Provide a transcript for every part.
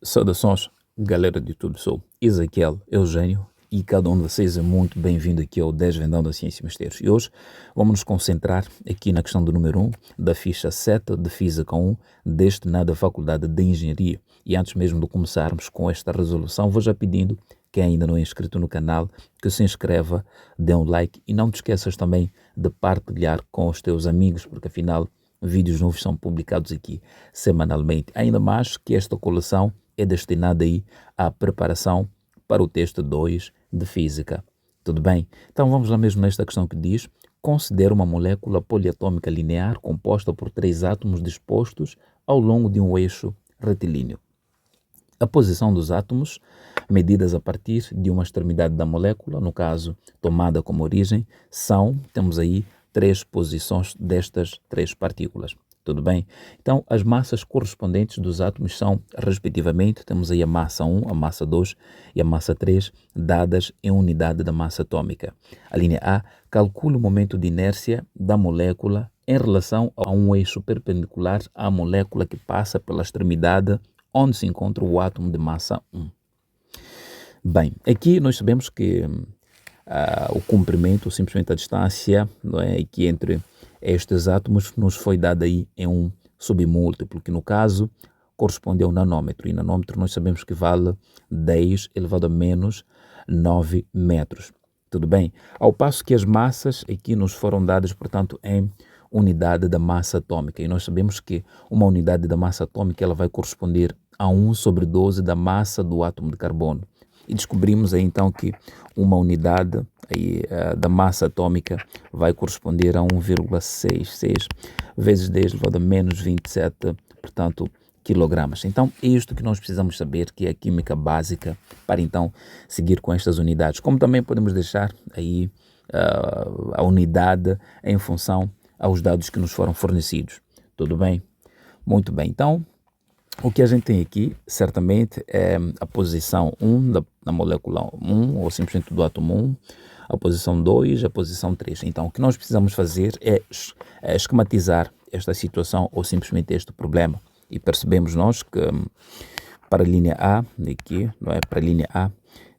Saudações, galera de tudo, sou Ezequiel Eugênio e cada um de vocês é muito bem-vindo aqui ao Desvendando a Ciência e Mistérios. E hoje vamos nos concentrar aqui na questão do número 1 da ficha 7 de Física 1, destinada à Faculdade de Engenharia. E antes mesmo de começarmos com esta resolução, vou já pedindo quem ainda não é inscrito no canal, que se inscreva, dê um like e não te esqueças também de partilhar com os teus amigos, porque afinal vídeos novos são publicados aqui semanalmente. Ainda mais que esta coleção é destinada aí à preparação para o texto 2 de Física. Tudo bem? Então vamos lá mesmo nesta questão que diz: considera uma molécula poliatômica linear composta por 3 átomos dispostos ao longo de um eixo retilíneo. A posição dos átomos, medidas a partir de uma extremidade da molécula, no caso tomada como origem, temos aí 3 posições destas 3 partículas. Tudo bem? Então, as massas correspondentes dos átomos são, respectivamente, temos aí a massa 1, a massa 2 e a massa 3, dadas em unidade da massa atômica. A linha A calcula o momento de inércia da molécula em relação a um eixo perpendicular à molécula que passa pela extremidade onde se encontra o átomo de massa 1. Bem, aqui nós sabemos que o comprimento, ou simplesmente a distância, não é, aqui entre estes átomos nos foi dada aí em um submúltiplo, que no caso corresponde ao nanômetro. E nanômetro nós sabemos que vale 10 elevado a menos 9 metros. Tudo bem? Ao passo que as massas aqui nos foram dadas, portanto, em unidade da massa atômica. E nós sabemos que uma unidade da massa atômica ela vai corresponder a 1/12 da massa do átomo de carbono. E descobrimos aí então que uma unidade aí, da massa atômica vai corresponder a 1,66 vezes 10 elevado a menos 27, portanto, quilogramas. Então é isto que nós precisamos saber, que é a química básica, para então seguir com estas unidades. Como também podemos deixar aí a unidade em função aos dados que nos foram fornecidos. Tudo bem? Muito bem. Então, o que a gente tem aqui, certamente, é a posição 1 da molécula 1, ou simplesmente do átomo 1, a posição 2, a posição 3. Então, o que nós precisamos fazer é esquematizar esta situação ou simplesmente este problema. E percebemos nós que para a linha A, aqui, não é? Para a linha A,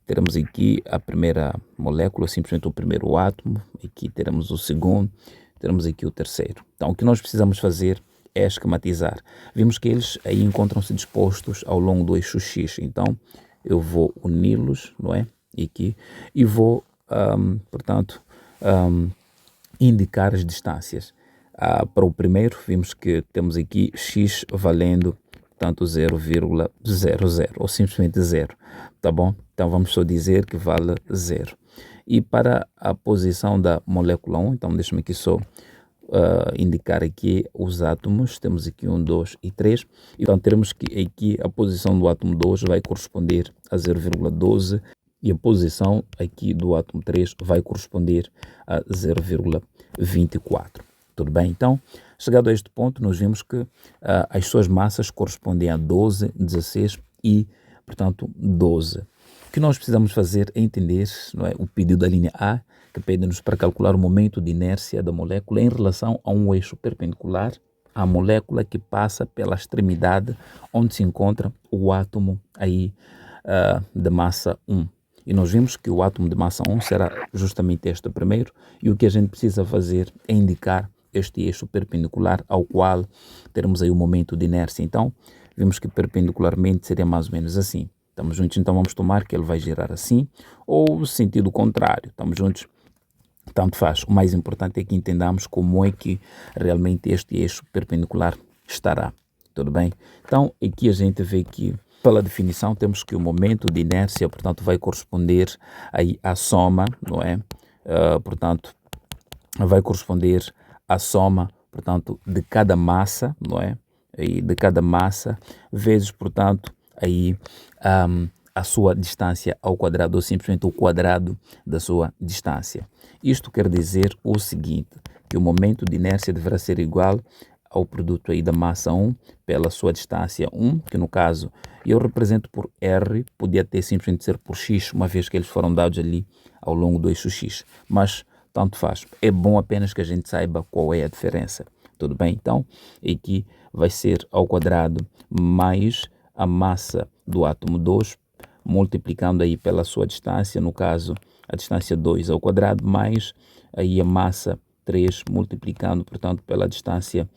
teremos aqui a primeira molécula, simplesmente o primeiro átomo, aqui teremos o segundo, teremos aqui o terceiro. Então, o que nós precisamos fazer é esquematizar. Vimos que eles aí encontram-se dispostos ao longo do eixo X. Então, eu vou uni-los, não é? Aqui, e vou, portanto, indicar as distâncias. Para o primeiro, vimos que temos aqui X valendo, portanto, 0,00, ou simplesmente 0, tá bom? Então, vamos só dizer que vale 0. E para a posição da molécula 1, então, deixa-me aqui só indicar aqui os átomos, temos aqui 1, 2 e 3, então teremos que aqui a posição do átomo 2 vai corresponder a 0,12 e a posição aqui do átomo 3 vai corresponder a 0,24. Tudo bem? Então, chegado a este ponto, nós vemos que as suas massas correspondem a 12, 16 e, portanto, 12. O que nós precisamos fazer é entender, não é, o pedido da linha A, que pede-nos para calcular o momento de inércia da molécula em relação a um eixo perpendicular à molécula que passa pela extremidade onde se encontra o átomo aí de massa 1. E nós vimos que o átomo de massa 1 será justamente este primeiro, e o que a gente precisa fazer é indicar este eixo perpendicular ao qual teremos aí o momento de inércia. Então, vimos que perpendicularmente seria mais ou menos assim. Estamos juntos, então vamos tomar que ele vai girar assim, ou sentido contrário. Estamos juntos? Tanto faz. O mais importante é que entendamos como é que realmente este eixo perpendicular estará. Tudo bem? Então, aqui a gente vê que, pela definição, temos que o momento de inércia, portanto, vai corresponder aí à soma, não é? Portanto, vai corresponder à soma, portanto, de cada massa, não é? Aí, de cada massa, vezes, portanto, aí a sua distância ao quadrado, ou simplesmente o quadrado da sua distância. Isto quer dizer o seguinte, que o momento de inércia deverá ser igual ao produto aí da massa 1 pela sua distância 1, que no caso eu represento por R, podia ter simplesmente ser por X, uma vez que eles foram dados ali ao longo do eixo X, mas tanto faz. É bom apenas que a gente saiba qual é a diferença. Tudo bem? Então, aqui vai ser ao quadrado mais a massa do átomo 2, multiplicando aí pela sua distância, no caso a distância 2 ao quadrado, mais aí a massa 3 multiplicando, portanto, pela distância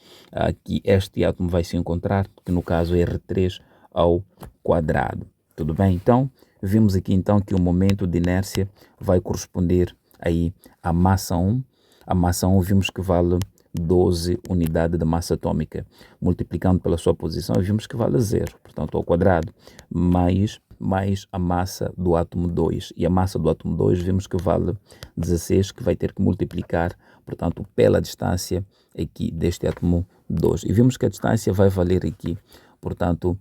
que este átomo vai se encontrar, que no caso é R3 ao quadrado. Tudo bem? Então, vimos aqui então que o momento de inércia vai corresponder aí à massa 1. A massa 1 vimos que vale 12 unidades de massa atômica. Multiplicando pela sua posição, vimos que vale 0, portanto, ao quadrado, mais a massa do átomo 2. E a massa do átomo 2 vimos que vale 16, que vai ter que multiplicar, portanto, pela distância aqui deste átomo 2. E vimos que a distância vai valer aqui, portanto,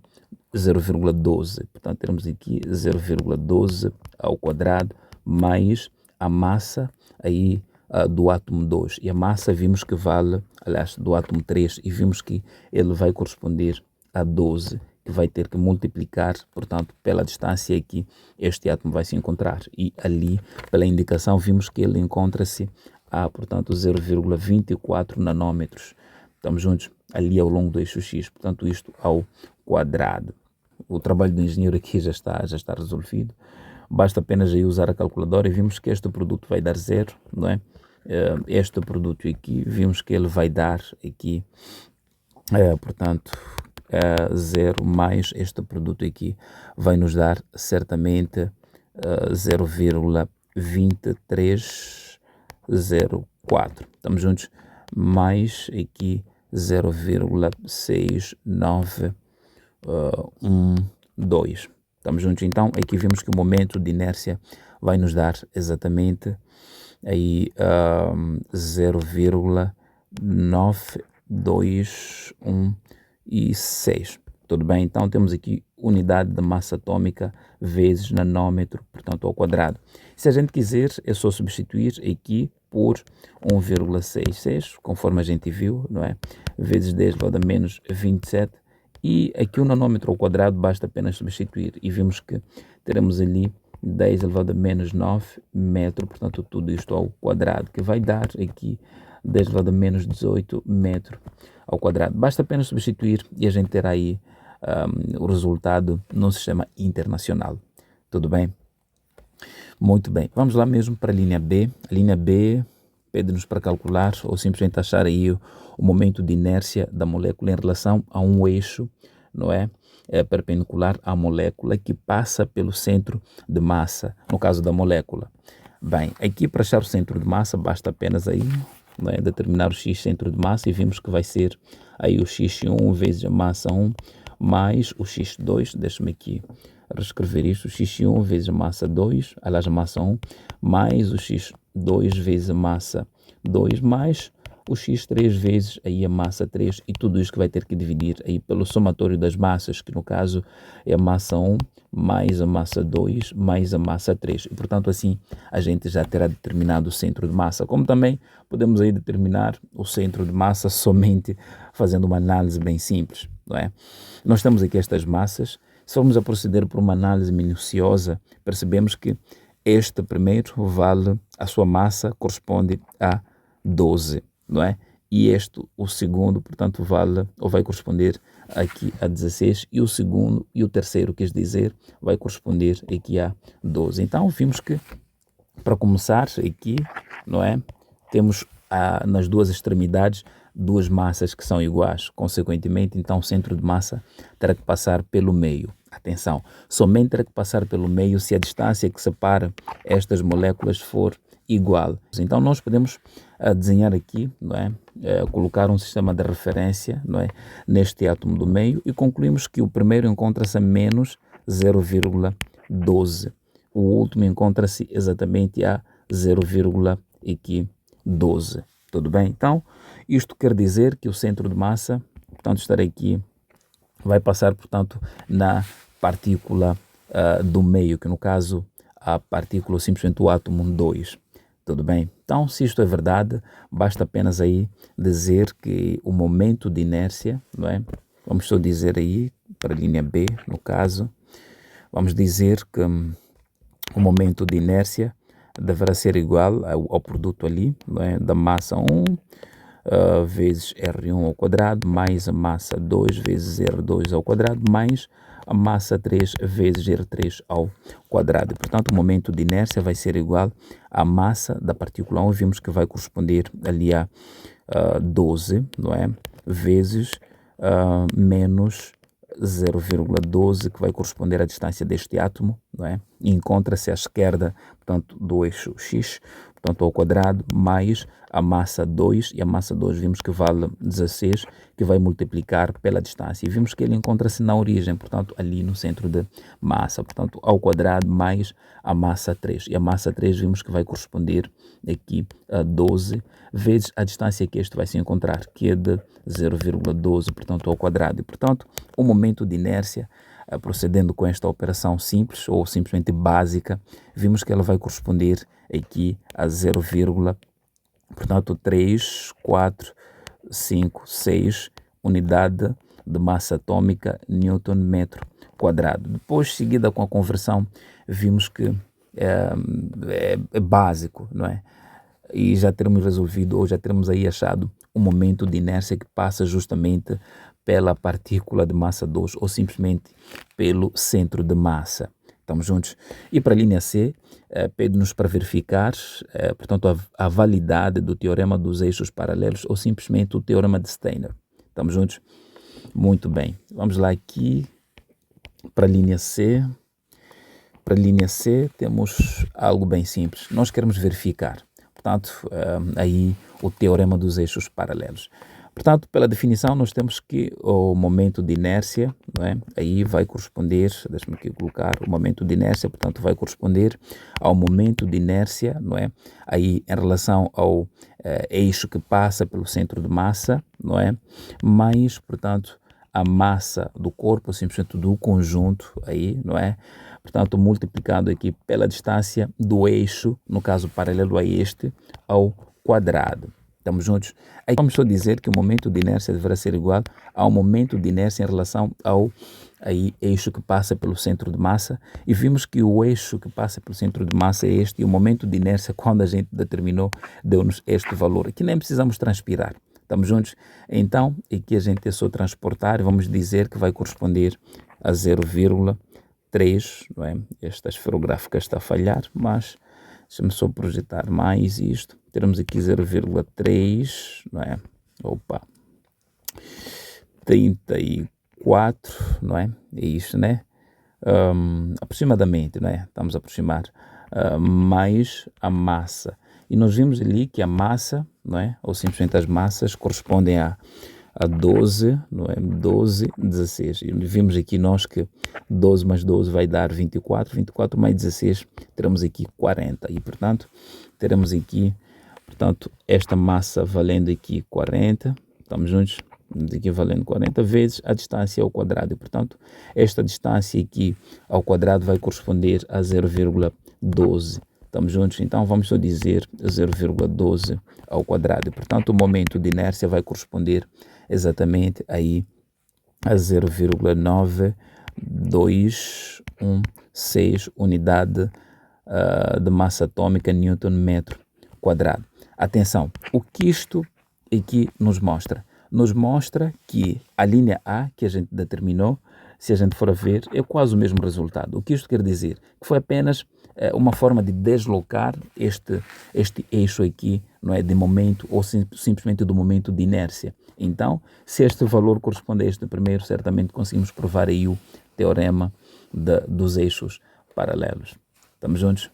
0,12. Portanto, temos aqui 0,12 ao quadrado, mais a massa aí do átomo 2. E a massa vimos que vale, aliás, do átomo 3, e vimos que ele vai corresponder a 12, que vai ter que multiplicar, portanto, pela distância que este átomo vai se encontrar. E ali, pela indicação, vimos que ele encontra-se a, portanto, 0,24 nanômetros. Estamos juntos ali ao longo do eixo X, portanto, isto ao quadrado. O trabalho do engenheiro aqui já está resolvido. Basta apenas aí usar a calculadora e vimos que este produto vai dar 0, não é? Este produto aqui, vimos que ele vai dar aqui, portanto, 0 mais este produto aqui vai nos dar certamente 0,2304. Estamos juntos? Mais aqui 0,6912. Estamos juntos? Então, aqui vemos que o momento de inércia vai nos dar exatamente aí 0,9216. Tudo bem? Então temos aqui unidade de massa atômica vezes nanômetro, portanto, ao quadrado. Se a gente quiser, é só substituir aqui por 1,66, conforme a gente viu, não é? Vezes 10 elevado a menos 27. E aqui o nanômetro ao quadrado basta apenas substituir. E vimos que teremos ali 10 elevado a menos 9 metros, portanto, tudo isto ao quadrado, que vai dar aqui 10 elevado a menos 18 metros ao quadrado. Basta apenas substituir e a gente terá aí o resultado no sistema internacional. Tudo bem? Muito bem. Vamos lá mesmo para a linha B. A linha B pede-nos para calcular ou simplesmente achar aí o momento de inércia da molécula em relação a um eixo, não é? Perpendicular à molécula que passa pelo centro de massa, no caso da molécula. Bem, aqui para achar o centro de massa basta apenas aí, não é, determinar o x centro de massa e vimos que vai ser aí o x1 vezes a massa 1 mais o x2, deixa-me aqui reescrever isto, o x1 vezes a massa 2, aliás a massa 1, mais o x2 vezes a massa 2, mais o x3 vezes aí a massa 3, e tudo isso que vai ter que dividir aí pelo somatório das massas, que no caso é a massa 1 mais a massa 2 mais a massa 3. E portanto assim a gente já terá determinado o centro de massa, como também podemos aí determinar o centro de massa somente fazendo uma análise bem simples, não é? Nós temos aqui estas massas. Se formos a proceder por uma análise minuciosa, percebemos que este primeiro vale, a sua massa corresponde a 12, não é? E este, o segundo, portanto, vale ou vai corresponder aqui a 16, e o segundo e o terceiro, quer dizer, vai corresponder aqui a 12. Então, vimos que, para começar aqui, não é? Temos nas duas extremidades duas massas que são iguais. Consequentemente, então, o centro de massa terá que passar pelo meio. Atenção, somente terá que passar pelo meio se a distância que separa estas moléculas for igual. Então, nós podemos desenhar aqui, não é? Colocar um sistema de referência, não é? Neste átomo do meio, e concluímos que o primeiro encontra-se a menos 0,12. O último encontra-se exatamente a 0,12. Tudo bem? Então, isto quer dizer que o centro de massa, portanto, estará aqui, vai passar, portanto, na partícula do meio, que no caso a partícula, simplesmente o átomo 2. Tudo bem? Então, se isto é verdade, basta apenas aí dizer que o momento de inércia, não é? Vamos só dizer aí, para a linha B, no caso, vamos dizer que o momento de inércia deverá ser igual ao produto ali, não é? Da massa 1 vezes R1 ao quadrado, mais a massa 2 vezes R2 ao quadrado, mais a massa 3 vezes R3 ao quadrado. Portanto, o momento de inércia vai ser igual à massa da partícula 1, vimos que vai corresponder ali a 12, não é? Vezes menos 0,12, que vai corresponder à distância deste átomo, não é? E encontra-se à esquerda, portanto, do eixo x, portanto, ao quadrado, mais a massa 2, e a massa 2 vimos que vale 16, que vai multiplicar pela distância. E vimos que ele encontra-se na origem, portanto, ali no centro de massa, portanto, ao quadrado mais a massa 3. E a massa 3 vimos que vai corresponder aqui a 12 vezes a distância que este vai se encontrar, que é de 0,12, portanto, ao quadrado. E, portanto, o momento de inércia, procedendo com esta operação simples ou simplesmente básica, vimos que ela vai corresponder aqui a 0, portanto 3, 4, 5, 6 unidade de massa atômica Newton metro quadrado. Depois, seguida com a conversão, vimos que é básico, não é? E já teremos resolvido, ou já teremos aí achado um momento de inércia que passa justamente pela partícula de massa 2 ou simplesmente pelo centro de massa. Estamos juntos? E para a linha C, pede-nos para verificar, portanto, a validade do teorema dos eixos paralelos ou simplesmente o teorema de Steiner. Estamos juntos? Muito bem. Vamos lá aqui para a linha C. Para a linha C temos algo bem simples. Nós queremos verificar, portanto, aí o teorema dos eixos paralelos. Portanto, pela definição, nós temos que o momento de inércia, não é? Aí vai corresponder, deixa-me aqui colocar, o momento de inércia, portanto, vai corresponder ao momento de inércia, não é? Aí em relação ao eixo que passa pelo centro de massa, não é? Mais, portanto, a massa do corpo, simplesmente do conjunto aí, não é? Portanto, multiplicado aqui pela distância do eixo, no caso paralelo a este, ao quadrado. Estamos juntos? Aí vamos só dizer que o momento de inércia deverá ser igual ao momento de inércia em relação ao eixo que passa pelo centro de massa. E vimos que o eixo que passa pelo centro de massa é este, e o momento de inércia, quando a gente determinou, deu-nos este valor. Aqui nem precisamos transpirar. Estamos juntos? Então, aqui a gente é só transportar e vamos dizer que vai corresponder a 0,3, não é? Esta esferográfica está a falhar, mas deixa-me só projetar mais isto. Teremos aqui 0,3, não é? Opa! 34, não é? É isto, né? Aproximadamente, não é? Estamos a aproximar. Mais a massa. E nós vimos ali que a massa, não é? Ou simplesmente as massas correspondem a 12, não é? 12, 16. E vimos aqui nós que 12 mais 12 vai dar 24, 24 mais 16 teremos aqui 40. E, portanto, teremos aqui, portanto, esta massa valendo aqui 40, estamos juntos? Aqui valendo 40 vezes a distância ao quadrado. E, portanto, esta distância aqui ao quadrado vai corresponder a 0,12. Estamos juntos? Então, vamos só dizer 0,12 ao quadrado. E, portanto, o momento de inércia vai corresponder exatamente aí a 0,9216 unidade de massa atômica Newton metro quadrado. Atenção, o que isto aqui nos mostra? Nos mostra que a linha A que a gente determinou, se a gente for a ver, é quase o mesmo resultado. O que isto quer dizer? Que foi apenas uma forma de deslocar este eixo aqui, não é, de momento, ou simplesmente do momento de inércia. Então, se este valor corresponde a este primeiro, certamente conseguimos provar aí o teorema dos eixos paralelos. Estamos juntos?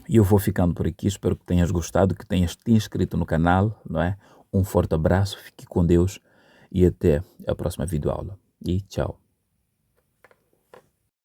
E eu vou ficando por aqui, espero que tenhas gostado, que tenhas te inscrito no canal, não é? Um forte abraço, fique com Deus e até a próxima videoaula. E tchau.